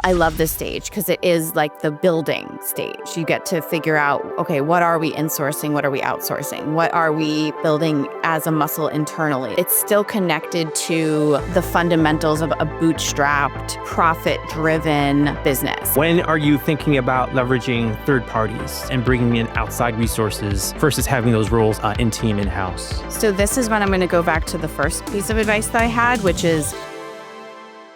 I love this stage because it is like the building stage. You get to figure out, okay, what are we insourcing? What are we outsourcing? What are we building as a muscle internally? It's still connected to the fundamentals of a bootstrapped, profit-driven business. When are you thinking about leveraging third parties and bringing in outside resources versus having those roles in-team, in-house? So this is when I'm going to go back to the first piece of advice that I had, which is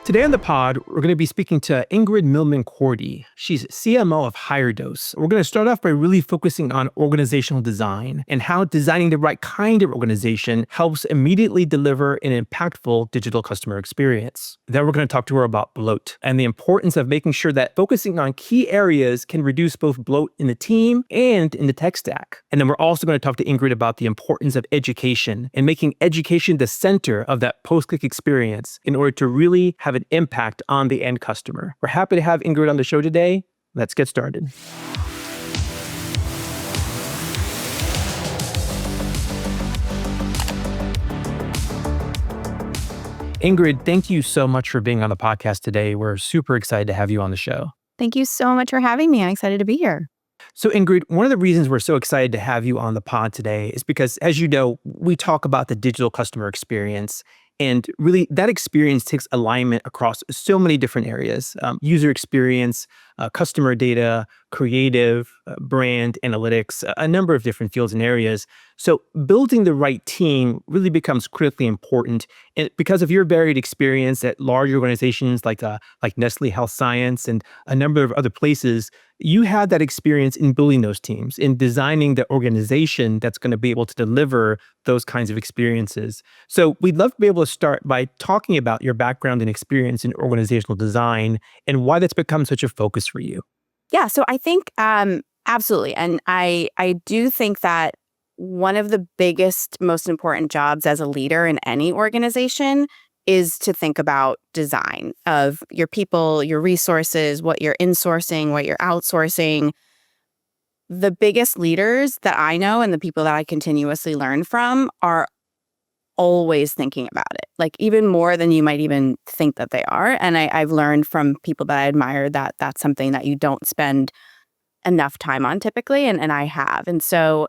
today on the pod, we're going to be speaking to Ingrid Milman Cordy. She's CMO of HigherDOSE. We're going to start off by really focusing on organizational design and how designing the right kind of organization helps immediately deliver an impactful digital customer experience. Then we're going to talk to her about bloat and the importance of making sure that focusing on key areas can reduce both bloat in the team and in the tech stack. And then we're also going to talk to Ingrid about the importance of education and making education the center of that post-click experience in order to really have an impact on the end customer. We're happy to have Ingrid on the show today. Let's get started. Ingrid, thank you so much for being on the podcast today. We're super excited to have you on the show. thank you so much for having me. I'm excited to be here. So Ingrid, one of the reasons we're so excited to have you on the pod today is because, as you know, we talk about the digital customer experience. And really, that experience takes alignment across so many different areas: user experience, customer data, creative, brand, analytics, a number of different fields and areas. So building the right team really becomes critically important. And because of your varied experience at large organizations like Nestle Health Science and a number of other places, you had that experience in building those teams, in designing the organization that's going to be able to deliver those kinds of experiences. So we'd love to be able to start by talking about your background and experience in organizational design and why that's become such a focus for you. Yeah, so I think absolutely. And I do think that one of the biggest, most important jobs as a leader in any organization is to think about design of your people, your resources, what you're insourcing, what you're outsourcing. The biggest leaders that I know and the people that I continuously learn from are always thinking about it, like even more than you might even think that they are. And I've learned from people that I admire that that's something that you don't spend enough time on typically, and I have. And so,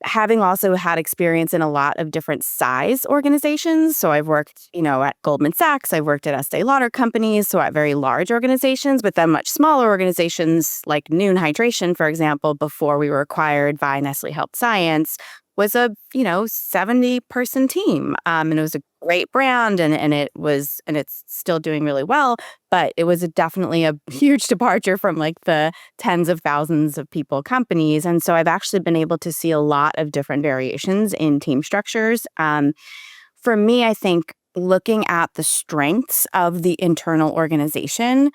having also had experience in a lot of different size organizations. So I've worked, at Goldman Sachs, I've worked at Estee Lauder companies, so at very large organizations, but then much smaller organizations like Noon Hydration, for example, before we were acquired by Nestle Health Science, was a 70-person team, and it was a great brand, and it's still doing really well, but it was definitely a huge departure from like the tens of thousands of people companies. And so I've actually been able to see a lot of different variations in team structures. For me, I think looking at the strengths of the internal organization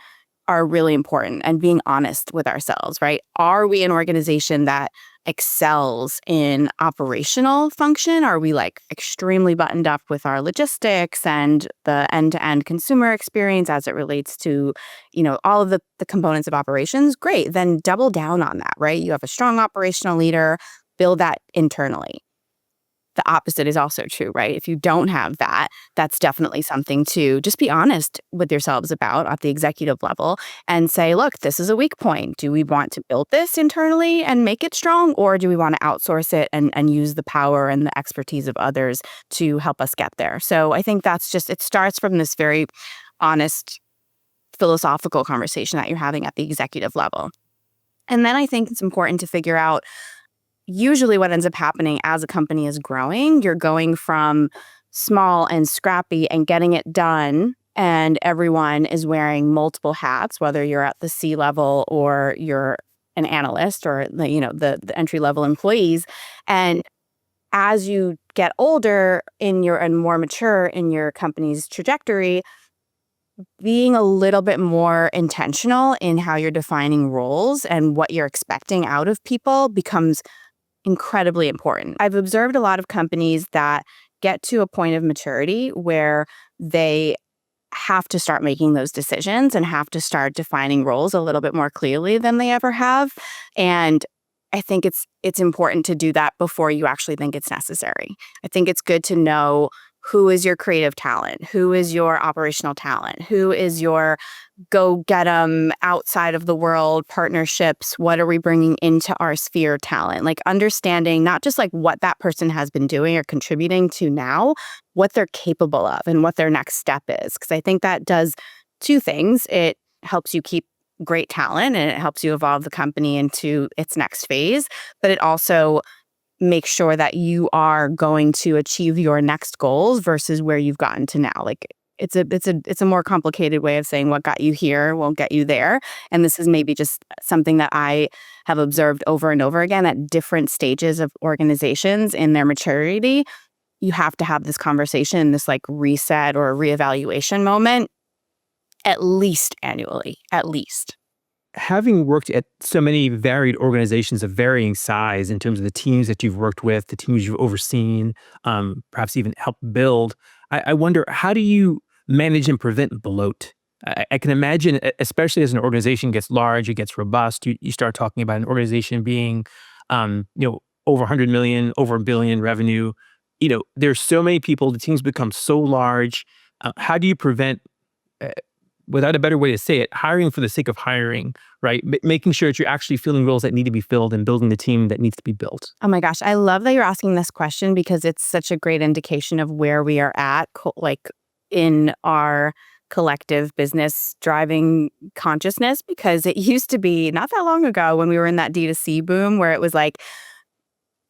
are really important, and being honest with ourselves, right? Are we an organization that excels in operational function? Are we like extremely buttoned up with our logistics and the end-to-end consumer experience as it relates to, all of the components of operations? Great. Then double down on that, right? You have a strong operational leader, build that internally. The opposite is also true, right? If you don't have that, that's definitely something to just be honest with yourselves about at the executive level and say, look, this is a weak point. Do we want to build this internally and make it strong, or do we want to outsource it and use the power and the expertise of others to help us get there? So I think it starts from this very honest philosophical conversation that you're having at the executive level. And then I think it's important to figure out usually what ends up happening as a company is growing. You're going from small and scrappy and getting it done, and everyone is wearing multiple hats, whether you're at the C-level or you're an analyst or the entry-level employees. And as you get older and more mature in your company's trajectory, being a little bit more intentional in how you're defining roles and what you're expecting out of people becomes incredibly important. I've observed a lot of companies that get to a point of maturity where they have to start making those decisions and have to start defining roles a little bit more clearly than they ever have. And I think it's important to do that before you actually think it's necessary. I think it's good to know who is your creative talent? Who is your operational talent? Who is your go get them outside of the world partnerships? What are we bringing into our sphere talent? Like understanding not just like what that person has been doing or contributing to now, what they're capable of and what their next step is. Because I think that does two things. It helps you keep great talent and it helps you evolve the company into its next phase, but it also make sure that you are going to achieve your next goals versus where you've gotten to now. Like it's a more complicated way of saying what got you here won't get you there. And this is maybe just something that I have observed over and over again at different stages of organizations in their maturity. You have to have this conversation, this like reset or reevaluation moment, at least annually, at least. Having worked at so many varied organizations of varying size in terms of the teams that you've worked with, the teams you've overseen, perhaps even helped build, I wonder, how do you manage and prevent bloat? I can imagine, especially as an organization gets large, it gets robust, you start talking about an organization being, over 100 million, over a billion revenue. There's so many people, the teams become so large. How do you prevent, without a better way to say it, hiring for the sake of hiring, right? Making sure that you're actually filling roles that need to be filled and building the team that needs to be built. Oh my gosh, I love that you're asking this question because it's such a great indication of where we are at, like in our collective business driving consciousness. Because it used to be not that long ago when we were in that D2C boom where it was like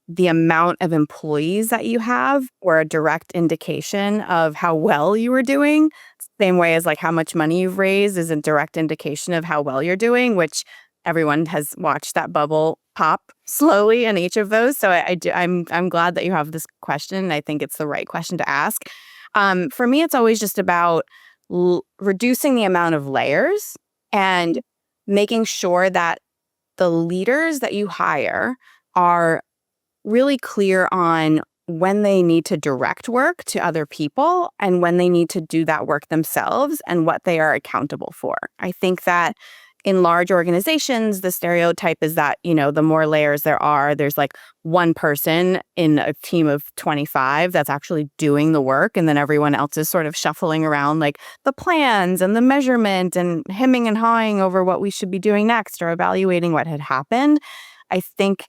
the amount of employees that you have were a direct indication of how well you were doing. Same way as like how much money you've raised is a direct indication of how well you're doing, which everyone has watched that bubble pop slowly in each of those. So I'm glad that you have this question. I think it's the right question to ask. For me, it's always just about reducing the amount of layers and making sure that the leaders that you hire are really clear on when they need to direct work to other people and when they need to do that work themselves and what they are accountable for. I think that in large organizations, the stereotype is that, the more layers there are, there's like one person in a team of 25 that's actually doing the work. And then everyone else is sort of shuffling around like the plans and the measurement and hemming and hawing over what we should be doing next or evaluating what had happened. I think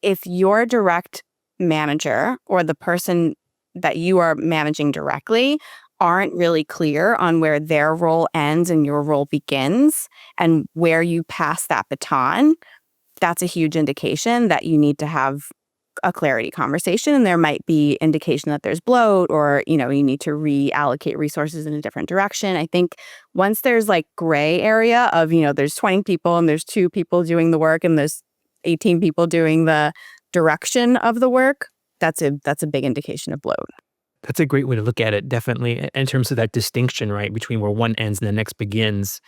if your direct manager or the person that you are managing directly aren't really clear on where their role ends and your role begins and where you pass that baton, that's a huge indication that you need to have a clarity conversation. And there might be indication that there's bloat or, you need to reallocate resources in a different direction. I think once there's like gray area of, there's 20 people and there's 2 people doing the work and there's 18 people doing the direction of the work, that's a big indication of bloat. That's a great way to look at it, definitely, in terms of that distinction, right, between where one ends and the next begins.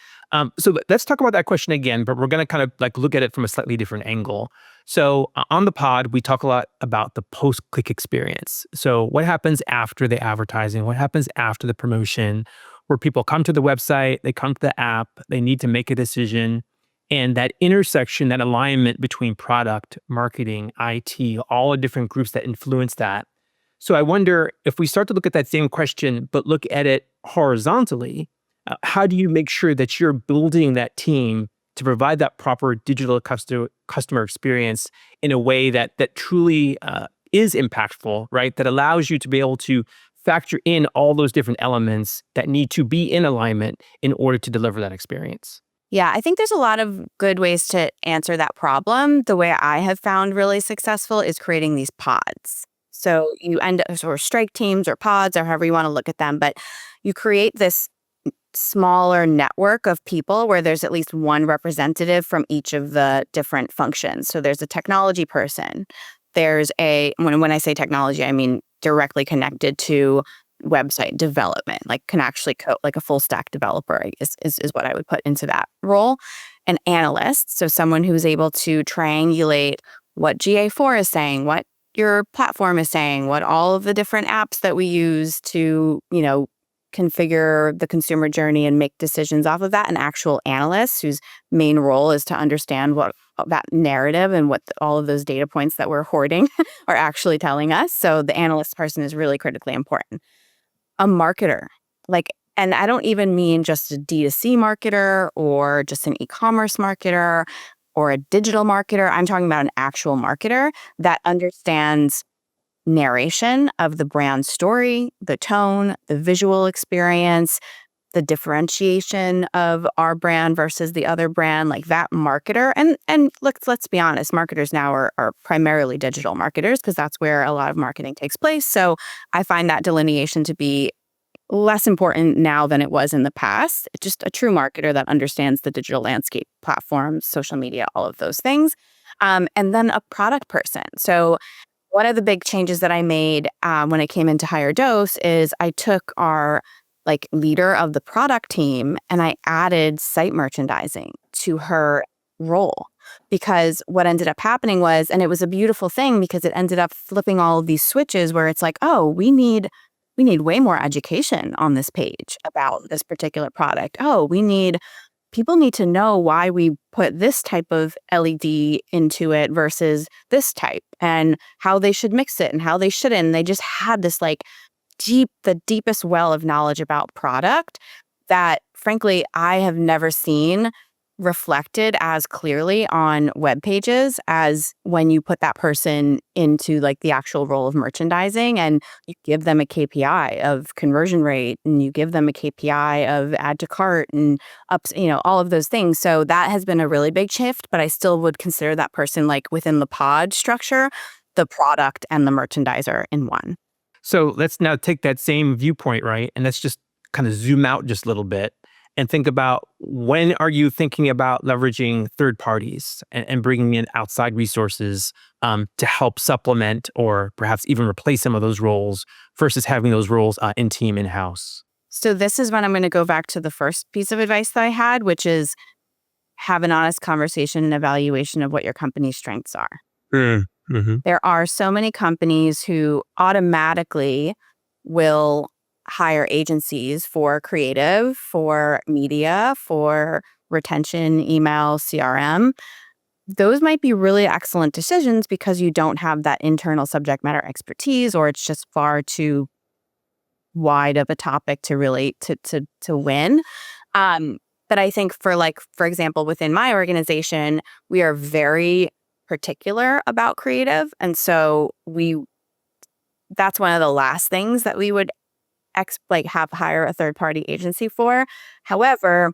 So let's talk about that question again, but we're going to kind of like look at it from a slightly different angle. So on the pod, we talk a lot about the post-click experience. So what happens after the advertising? What happens after the promotion? Where people come to the website, they come to the app, they need to make a decision. And that intersection, that alignment between product, marketing, IT, all the different groups that influence that. So I wonder if we start to look at that same question, but look at it horizontally, how do you make sure that you're building that team to provide that proper digital customer experience in a way that truly is impactful, right? That allows you to be able to factor in all those different elements that need to be in alignment in order to deliver that experience. Yeah, I think there's a lot of good ways to answer that problem. The way I have found really successful is creating these pods. So you end up, or strike teams or pods or however you want to look at them, but you create this smaller network of people where there's at least one representative from each of the different functions. So there's a technology person. There's when I say technology, I mean directly connected to website development, like can actually code, like a full stack developer is what I would put into that role. An analyst, so someone who's able to triangulate what GA4 is saying, what your platform is saying, what all of the different apps that we use to, configure the consumer journey and make decisions off of that, and actual analysts whose main role is to understand what that narrative and what all of those data points that we're hoarding are actually telling us. So the analyst person is really critically important. A marketer, and I don't even mean just a D2C marketer or just an e-commerce marketer or a digital marketer. I'm talking about an actual marketer that understands narration of the brand story, the tone, the visual experience, the differentiation of our brand versus the other brand, like that marketer. And let's be honest, marketers now are primarily digital marketers because that's where a lot of marketing takes place. So I find that delineation to be less important now than it was in the past. It's just a true marketer that understands the digital landscape, platforms, social media, all of those things. And then a product person. So one of the big changes that I made when I came into HigherDOSE is I took our leader of the product team and I added site merchandising to her role, because what ended up happening was, and it was a beautiful thing because it ended up flipping all of these switches where it's like, oh, we need way more education on this page about this particular product. Oh, people need to know why we put this type of LED into it versus this type, and how they should mix it and how they shouldn't. And they just had this the deepest well of knowledge about product that, frankly, I have never seen reflected as clearly on web pages as when you put that person into the actual role of merchandising, and you give them a KPI of conversion rate, and you give them a KPI of add to cart and ups, all of those things. So that has been a really big shift, but I still would consider that person within the pod structure, the product and the merchandiser in one. So let's now take that same viewpoint, right? And let's just kind of zoom out just a little bit and think about, when are you thinking about leveraging third parties and bringing in outside resources to help supplement or perhaps even replace some of those roles versus having those roles in-house? So this is when I'm going to go back to the first piece of advice that I had, which is have an honest conversation and evaluation of what your company's strengths are. Mm-hmm. There are so many companies who automatically will hire agencies for creative, for media, for retention, email, CRM. Those might be really excellent decisions because you don't have that internal subject matter expertise, or it's just far too wide of a topic to really to win. But I think for example, within my organization, we are very particular about creative. And so that's one of the last things that we would hire a third party agency for. However,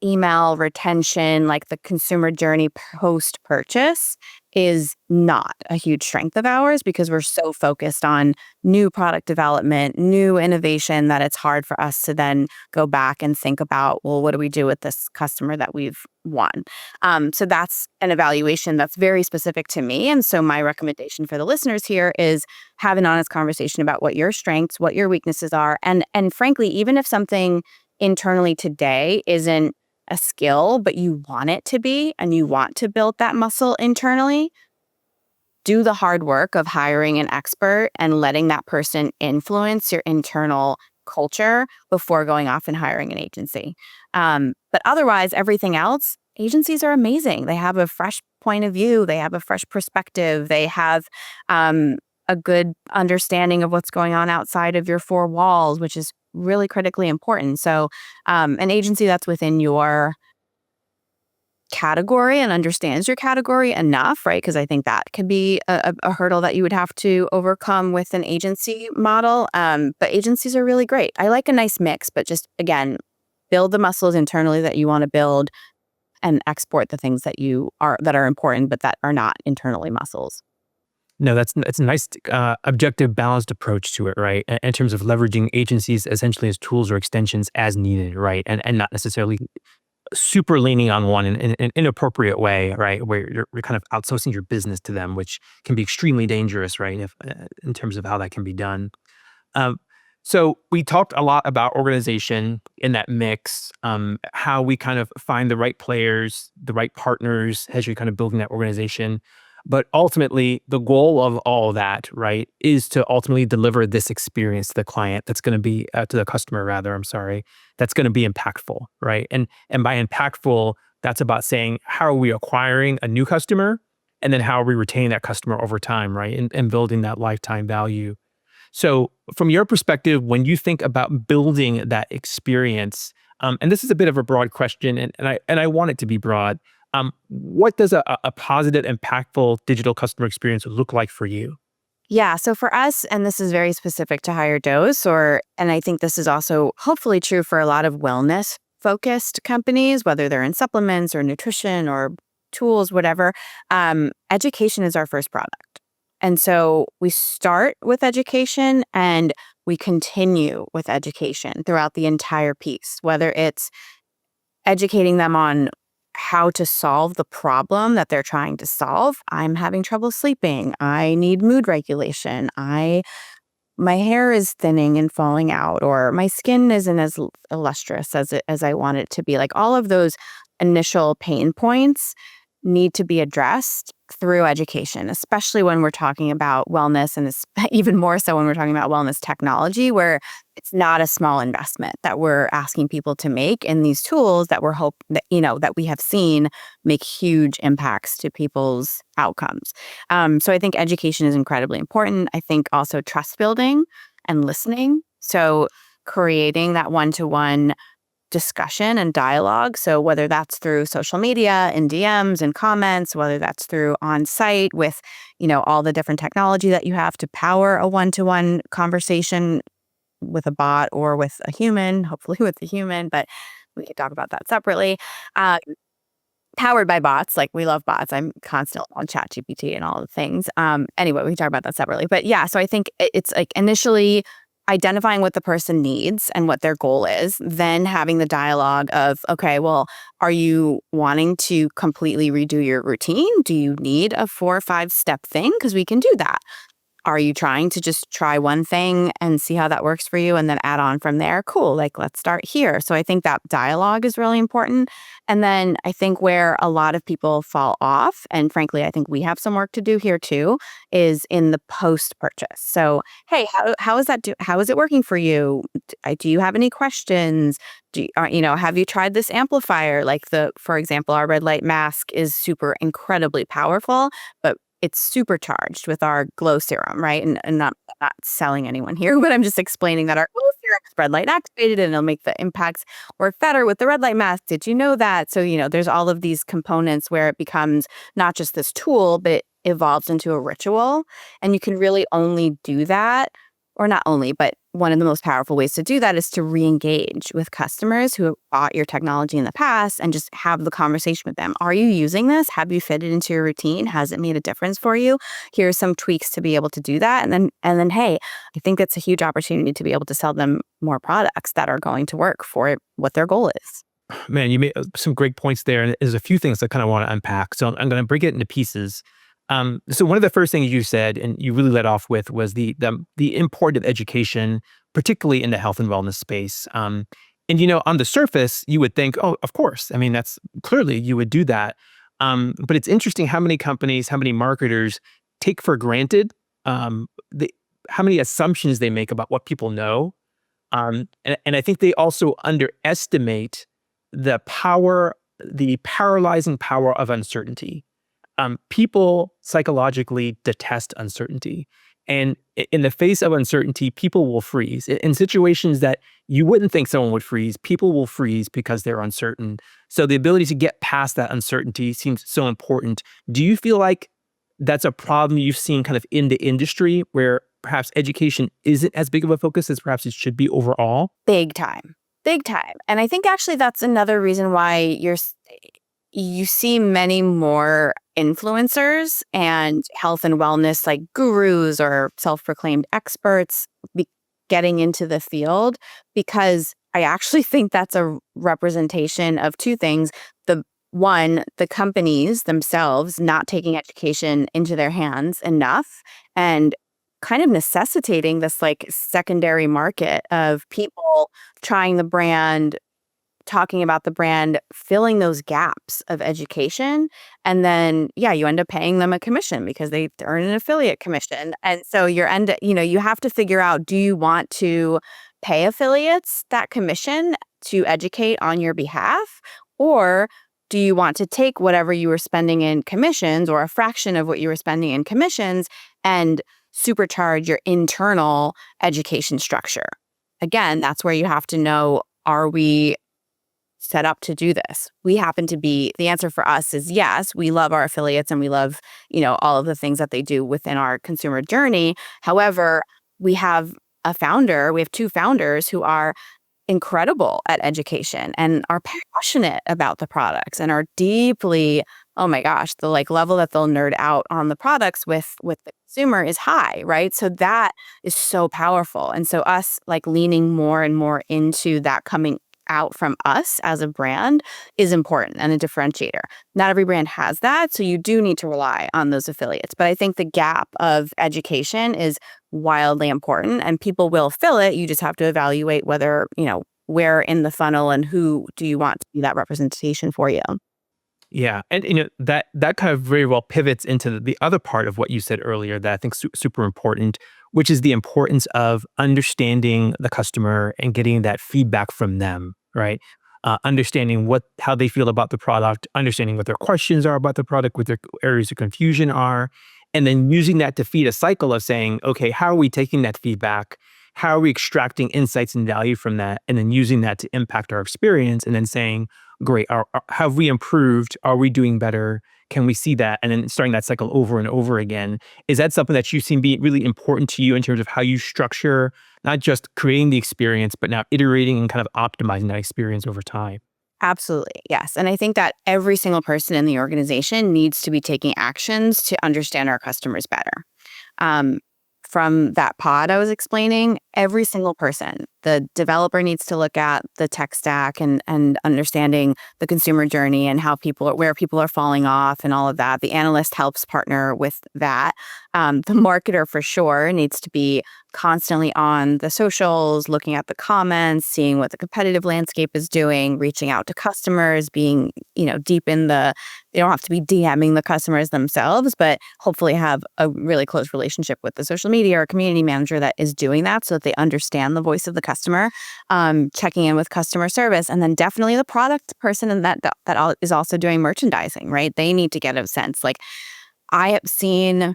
email retention, the consumer journey post purchase, is not a huge strength of ours because we're so focused on new product development, new innovation, that it's hard for us to then go back and think about, well, what do we do with this customer that we've won? So that's an evaluation that's very specific to me. And so my recommendation for the listeners here is have an honest conversation about what your strengths, what your weaknesses are. And frankly, even if something internally today isn't a skill, but you want it to be, and you want to build that muscle internally, do the hard work of hiring an expert and letting that person influence your internal culture before going off and hiring an agency. But otherwise, everything else, agencies are amazing. They have a fresh point of view. They have a fresh perspective. They have a good understanding of what's going on outside of your four walls, which is really critically important. So an agency that's within your category and understands your category enough, right? Because I think that could be a hurdle that you would have to overcome with an agency model. But agencies are really great. I like a nice mix, but just, again, build the muscles internally that you want to build and export the things that are important, but that are not internally muscles. No, that's a nice objective, balanced approach to it, right? In terms of leveraging agencies essentially as tools or extensions as needed, right? And not necessarily super leaning on one in an inappropriate way, right? Where you're kind of outsourcing your business to them, which can be extremely dangerous, right? If in terms of how that can be done. So we talked a lot about organization in that mix, how we kind of find the right players, the right partners as you're kind of building that organization. But ultimately, the goal of all that, right, is to ultimately deliver this experience to the client that's going to be to the customer rather, I'm sorry, that's going to be impactful, right? And by impactful, that's about saying how are we acquiring a new customer and then how are we retaining that customer over time, right? And building that lifetime value. So, from your perspective, when you think about building that experience, and this is a bit of a broad question, and I want it to be broad. What does a positive, impactful digital customer experience look like for you? Yeah. So for us, and this is very specific to higher dose, and I think this is also hopefully true for a lot of wellness focused companies, whether they're in supplements or nutrition or tools, whatever. Education is our first product. And so we start with education and we continue with education throughout the entire piece, whether it's educating them on how to solve the problem that they're trying to solve. I'm having trouble sleeping. I need mood regulation. My hair is thinning and falling out, or my skin isn't as lustrous as I want it to be. Like all of those initial pain points need to be addressed through education, especially when we're talking about wellness, and even more so when we're talking about wellness technology, where it's not a small investment that we're asking people to make in these tools that we're hope that that we have seen make huge impacts to people's outcomes. So I think education is incredibly important. I think also trust building and listening. So creating that one-to-one discussion and dialogue. So whether that's through social media in DMs and comments, whether that's through on site with, all the different technology that you have to power a one-to-one conversation with a bot or with a human, hopefully with a human, but we could talk about that separately. Uh, Powered by bots, like we love bots. I'm constantly on ChatGPT and all the things. Anyway, we can talk about that separately. But yeah, so I think it's like initially identifying what the person needs and what their goal is, then having the dialogue of, okay, well, are you wanting to completely redo your routine? Do you need a 4 or 5 step thing? Because we can do that. Are you trying to just try one thing and see how that works for you and then add on from there? Cool. Like, let's start here. So I think that dialogue is really important. And then I think where a lot of people fall off, and frankly, I think we have some work to do here too, is in the post purchase. So, hey, how is it working for you? Do you have any questions? Have you tried this amplifier? Like for example, our red light mask is super incredibly powerful, but it's supercharged with our glow serum, right? And not selling anyone here, but I'm just explaining that our glow serum is red light activated and it'll make the impacts work better with the red light mask. Did you know that? So, there's all of these components where it becomes not just this tool, but it evolves into a ritual. And you can really only do that, or not only, but one of the most powerful ways to do that is to re-engage with customers who have bought your technology in the past and just have the conversation with them. Are you using this? Have you fit it into your routine? Has it made a difference for you? Here are some tweaks to be able to do that. And then, hey, I think it's a huge opportunity to be able to sell them more products that are going to work for what their goal is. Man, you made some great points there, and there's a few things I kind of want to unpack. So I'm going to break it into pieces. So one of the first things you said, and you really led off with, was the import of education, particularly in the health and wellness space. And on the surface, you would think, oh, of course. I mean, that's clearly you would do that. But it's interesting how many companies, how many marketers take for granted how many assumptions they make about what people know. And I think they also underestimate the paralyzing power of uncertainty. People psychologically detest uncertainty. And in the face of uncertainty, people will freeze. In situations that you wouldn't think someone would freeze, people will freeze because they're uncertain. So the ability to get past that uncertainty seems so important. Do you feel like that's a problem you've seen kind of in the industry where perhaps education isn't as big of a focus as perhaps it should be overall? Big time. Big time. And I think actually that's another reason why you see many more influencers and health and wellness like gurus or self-proclaimed experts getting into the field, because I actually think that's a representation of two things. The companies themselves not taking education into their hands enough and kind of necessitating this like secondary market of people trying the brand talking about the brand filling those gaps of education. And then, yeah, you end up paying them a commission because they earn an affiliate commission. And so you have to figure out, do you want to pay affiliates that commission to educate on your behalf? Or do you want to take whatever you were spending in commissions or a fraction of what you were spending in commissions and supercharge your internal education structure? Again, that's where you have to know, are we set up to do this? The answer for us is yes, we love our affiliates and we love, all of the things that they do within our consumer journey. However, we have two founders who are incredible at education and are passionate about the products and are deeply, oh my gosh, the level that they'll nerd out on the products with the consumer is high, right? So that is so powerful. And so us leaning more and more into that coming out from us as a brand is important and a differentiator. Not every brand has that, so you do need to rely on those affiliates. But I think the gap of education is wildly important, and people will fill it. You just have to evaluate whether, where in the funnel and who do you want to be that representation for you. Yeah. And that kind of very well pivots into the other part of what you said earlier that I think is super important, which is the importance of understanding the customer and getting that feedback from them, right? Understanding how they feel about the product, understanding what their questions are about the product, what their areas of confusion are, and then using that to feed a cycle of saying, okay, how are we taking that feedback? How are we extracting insights and value from that? And then using that to impact our experience and then saying, great, have we improved? Are we doing better? Can we see that? And then starting that cycle over and over again. Is that something that you seem to be really important to you in terms of how you structure, not just creating the experience, but now iterating and kind of optimizing that experience over time? Absolutely. Yes. And I think that every single person in the organization needs to be taking actions to understand our customers better. From that pod I was explaining, every single person, the developer needs to look at the tech stack and understanding the consumer journey and where people are falling off and all of that. The analyst helps partner with that. The marketer for sure needs to be constantly on the socials, looking at the comments, seeing what the competitive landscape is doing, reaching out to customers, being, deep in they don't have to be DMing the customers themselves, but hopefully have a really close relationship with the social media or community manager that is doing that so that they understand the voice of the customer, checking in with customer service, and then definitely the product person and that is also doing merchandising, right? They need to get a sense. I have seen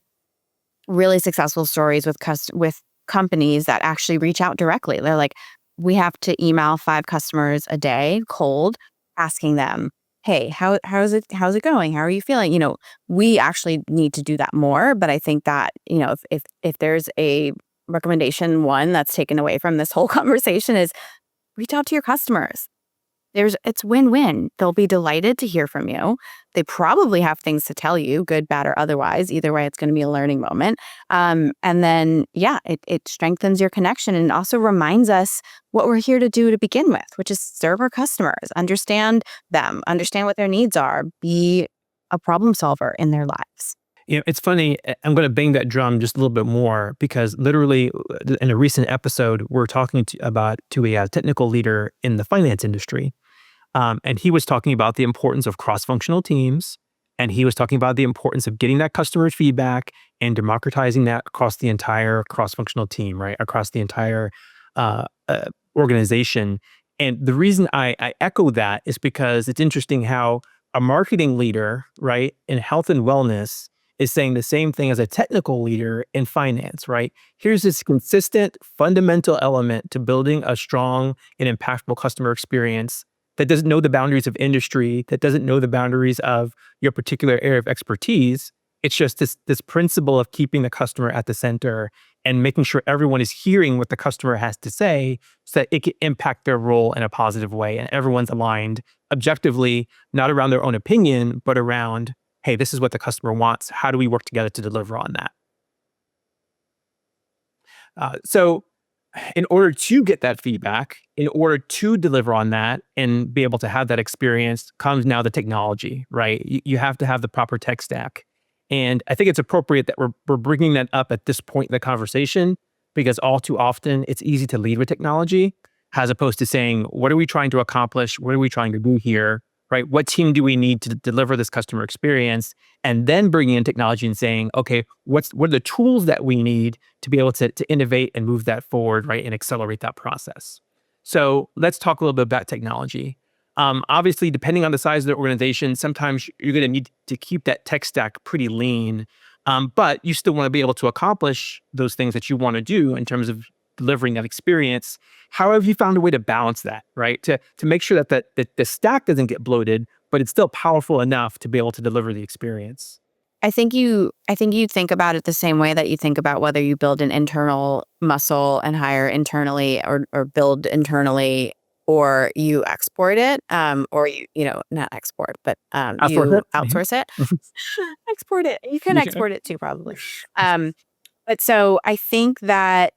really successful stories with companies that actually reach out directly. They're like, we have to email 5 customers a day cold, asking them, hey, how's it going? How are you feeling? We actually need to do that more. But I think that, if there's a recommendation, one that's taken away from this whole conversation is reach out to your customers. It's win-win. They'll be delighted to hear from you. They probably have things to tell you, good, bad, or otherwise. Either way, it's going to be a learning moment. And then, it strengthens your connection and also reminds us what we're here to do to begin with, which is serve our customers, understand them, understand what their needs are, be a problem solver in their lives. It's funny. I'm going to bang that drum just a little bit more because literally in a recent episode, we're talking to a technical leader in the finance industry. And he was talking about the importance of cross-functional teams. And he was talking about the importance of getting that customer feedback and democratizing that across the entire cross-functional team, right? Across the entire organization. And the reason I echo that is because it's interesting how a marketing leader, right, in health and wellness is saying the same thing as a technical leader in finance, right? Here's this consistent fundamental element to building a strong and impactful customer experience that doesn't know the boundaries of industry, that doesn't know the boundaries of your particular area of expertise. It's just this principle of keeping the customer at the center and making sure everyone is hearing what the customer has to say so that it can impact their role in a positive way. And everyone's aligned objectively, not around their own opinion, but around, hey, this is what the customer wants. How do we work together to deliver on that? So in order to get that feedback, in order to deliver on that and be able to have that experience comes now the technology, right? You have to have the proper tech stack. And I think it's appropriate that we're bringing that up at this point in the conversation because all too often it's easy to lead with technology. as opposed to saying, what are we trying to accomplish? What are we trying to do here? Right? What team do we need to deliver this customer experience? And then bringing in technology and saying, okay, what are the tools that we need to be able to innovate and move that forward, right? And accelerate that process. So let's talk a little bit about technology. Obviously, depending on the size of the organization, sometimes you're going to need to keep that tech stack pretty lean. But you still want to be able to accomplish those things that you want to do in terms of delivering that experience. How have you found a way to balance that, right? To make sure that the stack doesn't get bloated, but it's still powerful enough to be able to deliver the experience? I think you think about it the same way that you think about whether you build an internal muscle and hire internally or build internally or you export it, or not export, but Outsource you it? outsource it. Export it. You can You can- export it too, probably. Um, but so I think that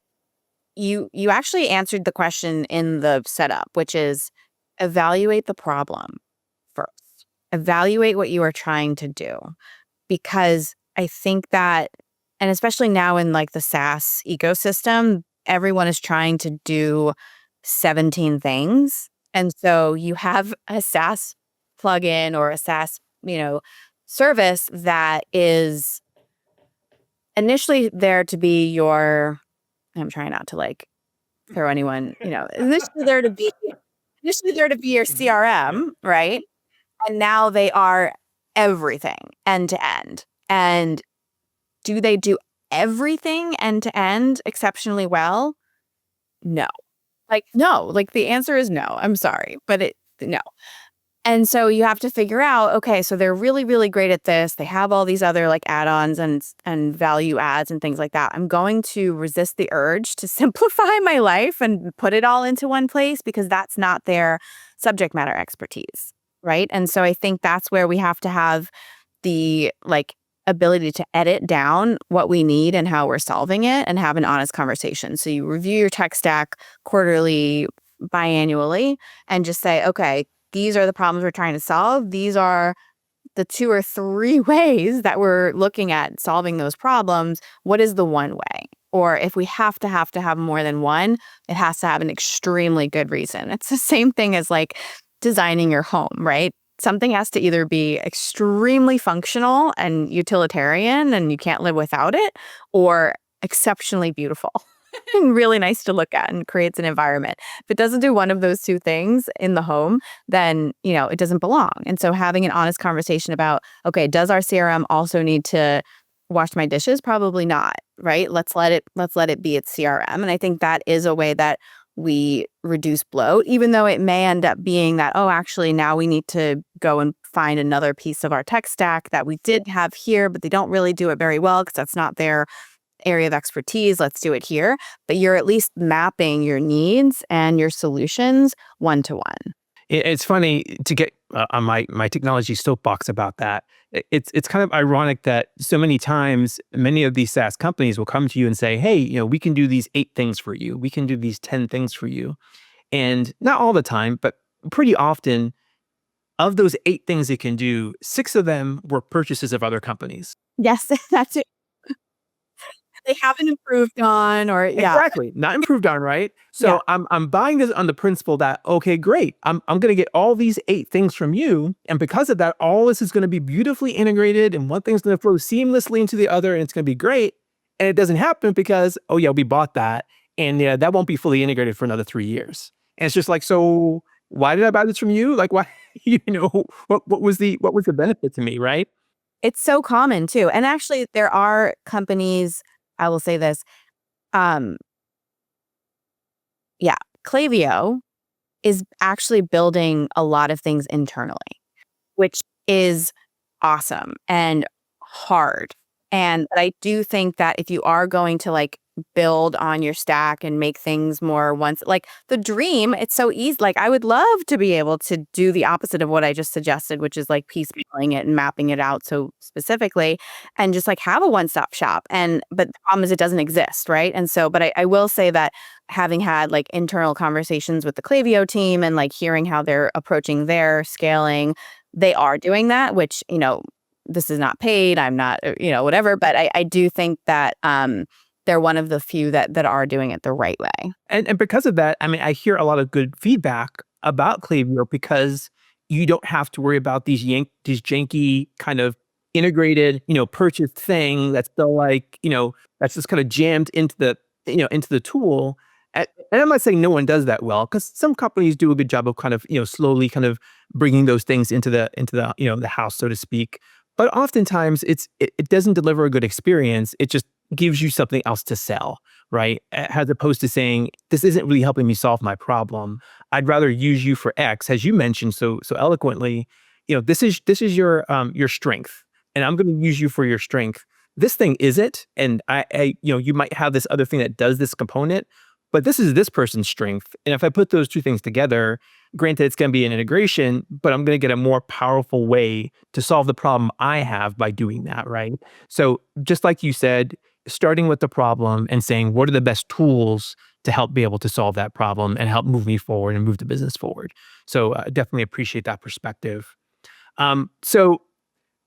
you actually answered the question in the setup, which is evaluate the problem first. Evaluate what you are trying to do. Because I think that, and especially now in like the SaaS ecosystem, everyone is trying to do 17 things. And so you have a SaaS plugin or a SaaS, service that is initially there to be I'm trying not to like throw anyone, initially there to be your CRM, right? And now they are everything end to end. And do they do everything end to end exceptionally well? No. No. Like the answer is no. I'm sorry, but no. And so you have to figure out, okay, so they're really, really great at this. They have all these other like add-ons and value adds and things like that. I'm going to resist the urge to simplify my life and put it all into one place because that's not their subject matter expertise, right? And so I think that's where we have to have the like ability to edit down what we need and how we're solving it and have an honest conversation. So you review your tech stack quarterly, biannually, and just say, okay, these are the problems we're trying to solve. These are the 2 or 3 ways that we're looking at solving those problems. What is the one way? Or if we have to have more than one, it has to have an extremely good reason. It's the same thing as like designing your home, right? Something has to either be extremely functional and utilitarian and you can't live without it, or exceptionally beautiful and really nice to look at and creates an environment. If it doesn't do one of those 2 things in the home, then, it doesn't belong. And so having an honest conversation about, okay, does our CRM also need to wash my dishes? Probably not, right? Let's let it be its CRM. And I think that is a way that we reduce bloat, even though it may end up being that, oh, actually now we need to go and find another piece of our tech stack that we did have here, but they don't really do it very well because that's not their area of expertise. Let's do it here. But you're at least mapping your needs and your solutions one to one. It's funny to get on my technology soapbox about that. It's kind of ironic that so many times many of these SaaS companies will come to you and say, hey, we can do these 8 things for you. We can do these 10 things for you. And not all the time, but pretty often of those 8 things they can do, 6 of them were purchases of other companies. Yes, that's it. They haven't improved on, or yeah. Exactly. Not improved on, right? So Yeah. I'm buying this on the principle that, okay, great. I'm going to get all these 8 things from you. And because of that, all this is going to be beautifully integrated and one thing's going to flow seamlessly into the other and it's going to be great. And it doesn't happen because, oh yeah, we bought that. And yeah, that won't be fully integrated for another 3 years. And it's just like, so why did I buy this from you? Like, why, what was the benefit to me, right? It's so common too. And actually there are companies, I will say this, um, yeah, Klaviyo is actually building a lot of things internally, which is awesome and hard. But I do think that if you are going to like build on your stack and make things more like the dream, it's so easy. Like I would love to be able to do the opposite of what I just suggested, which is like piecemealing it and mapping it out so specifically and just like have a one-stop shop. But the problem is it doesn't exist, right? And so, but I will say that having had like internal conversations with the Klaviyo team and like hearing how they're approaching their scaling, they are doing that, which, this is not paid. I'm not, whatever. But I do think that they're one of the few that are doing it the right way. And because of that, I mean, I hear a lot of good feedback about Klaviyo because you don't have to worry about these janky kind of integrated, purchased thing that's still like, that's just kind of jammed into the tool. And I'm not saying no one does that well, because some companies do a good job of kind of, slowly kind of bringing those things into the the house, so to speak. But oftentimes it doesn't deliver a good experience. It just gives you something else to sell, right? As opposed to saying, this isn't really helping me solve my problem. I'd rather use you for X, as you mentioned so eloquently. This is your strength, and I'm going to use you for your strength. This thing is it, and you might have this other thing that does this component, but this is this person's strength. And if I put those two things together, granted it's going to be an integration, but I'm going to get a more powerful way to solve the problem I have by doing that, right? So just like you said, starting with the problem and saying, what are the best tools to help be able to solve that problem and help move me forward and move the business forward? So definitely appreciate that perspective. So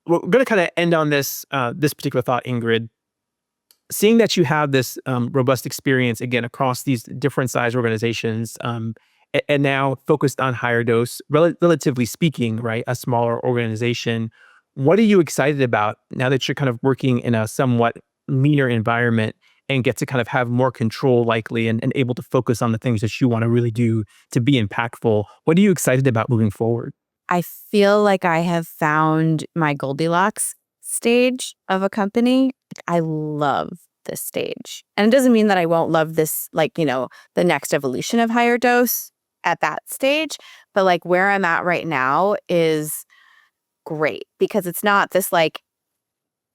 we're going to kind of end on this particular thought, Ingrid. Seeing that you have this robust experience, again, across these different size organizations, and now focused on HigherDOSE, relatively speaking, right, a smaller organization, what are you excited about now that you're kind of working in a somewhat leaner environment and get to kind of have more control likely and able to focus on the things that you want to really do to be impactful? What are you excited about moving forward? I feel like I have found my Goldilocks stage of a company. I love this stage. And it doesn't mean that I won't love this, the next evolution of HigherDOSE at that stage. But like where I'm at right now is great because it's not this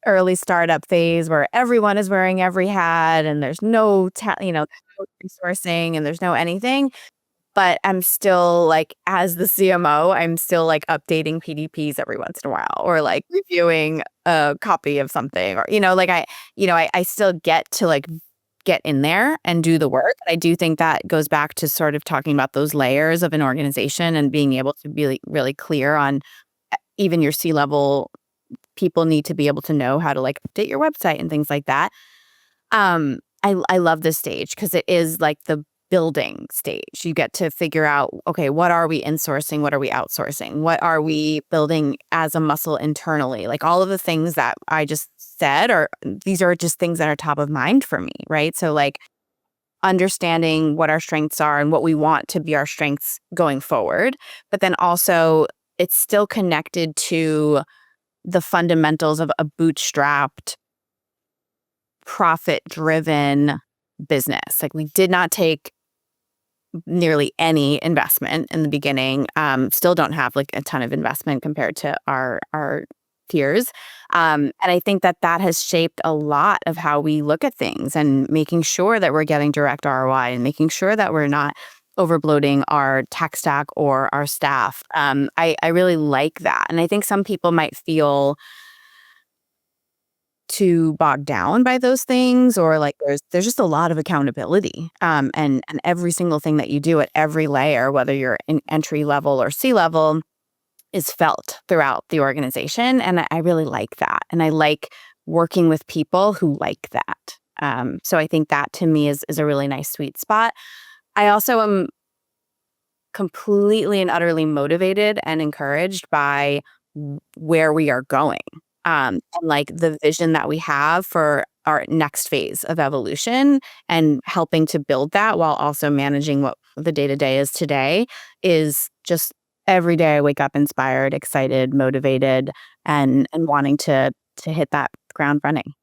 early startup phase where everyone is wearing every hat and there's no resourcing and there's no anything. But I'm still as the CMO, I'm still updating PDPs every once in a while or reviewing a copy of something or, I still get to get in there and do the work. I do think that goes back to sort of talking about those layers of an organization and being able to be really clear on even your C-level people need to be able to know how to update your website and things like that. I love this stage because it is the building stage. You get to figure out, okay, what are we insourcing? What are we outsourcing? What are we building as a muscle internally? All of the things that I just said these are just things that are top of mind for me, right? So understanding what our strengths are and what we want to be our strengths going forward. But then also it's still connected to the fundamentals of a bootstrapped, profit-driven business. We did not take nearly any investment in the beginning. Still don't have a ton of investment compared to our peers. And I think that has shaped a lot of how we look at things and making sure that we're getting direct ROI and making sure that we're not overbloating our tech stack or our staff. I really like that. And I think some people might feel too bogged down by those things or there's just a lot of accountability and every single thing that you do at every layer, whether you're in entry level or C-level, is felt throughout the organization. And I really like that. And I like working with people who like that. So I think that to me is a really nice sweet spot. I also am completely and utterly motivated and encouraged by where we are going. And the vision that we have for our next phase of evolution and helping to build that while also managing what the day-to-day is today is just every day I wake up inspired, excited, motivated, and wanting to hit that ground running.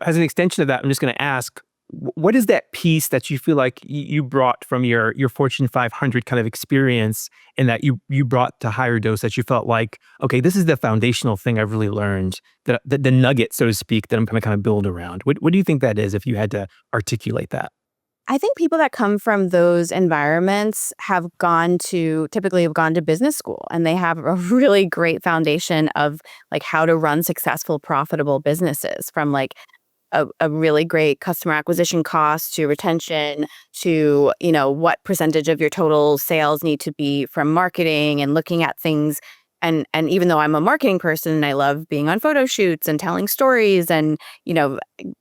As an extension of that, I'm just going to ask, what is that piece that you feel like you brought from your Fortune 500 kind of experience and that you brought to HigherDOSE that you felt like, okay, this is the foundational thing I've really learned, the nugget, so to speak, that I'm going to kind of build around? What do you think that is if you had to articulate that? I think people that come from those environments typically have gone to business school and they have a really great foundation of how to run successful, profitable businesses from a really great customer acquisition cost to retention to, what percentage of your total sales need to be from marketing and looking at things and even though I'm a marketing person and I love being on photo shoots and telling stories and,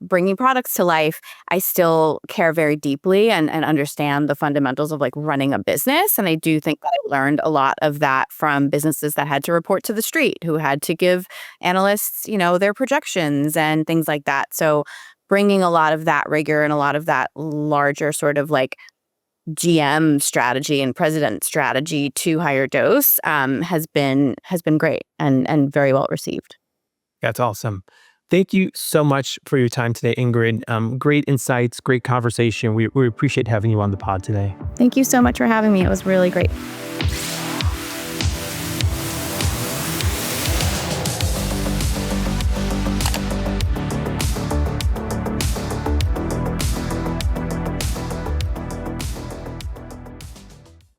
bringing products to life, I still care very deeply and understand the fundamentals of like running a business. And I do think that I learned a lot of that from businesses that had to report to the street, who had to give analysts, their projections and things like that. So bringing a lot of that rigor and a lot of that larger sort of like GM strategy and president strategy to HigherDOSE has been great and very well received. That's awesome. Thank you so much for your time today, Ingrid. Great insights, great conversation. We appreciate having you on the pod today. Thank you so much for having me. It was really great.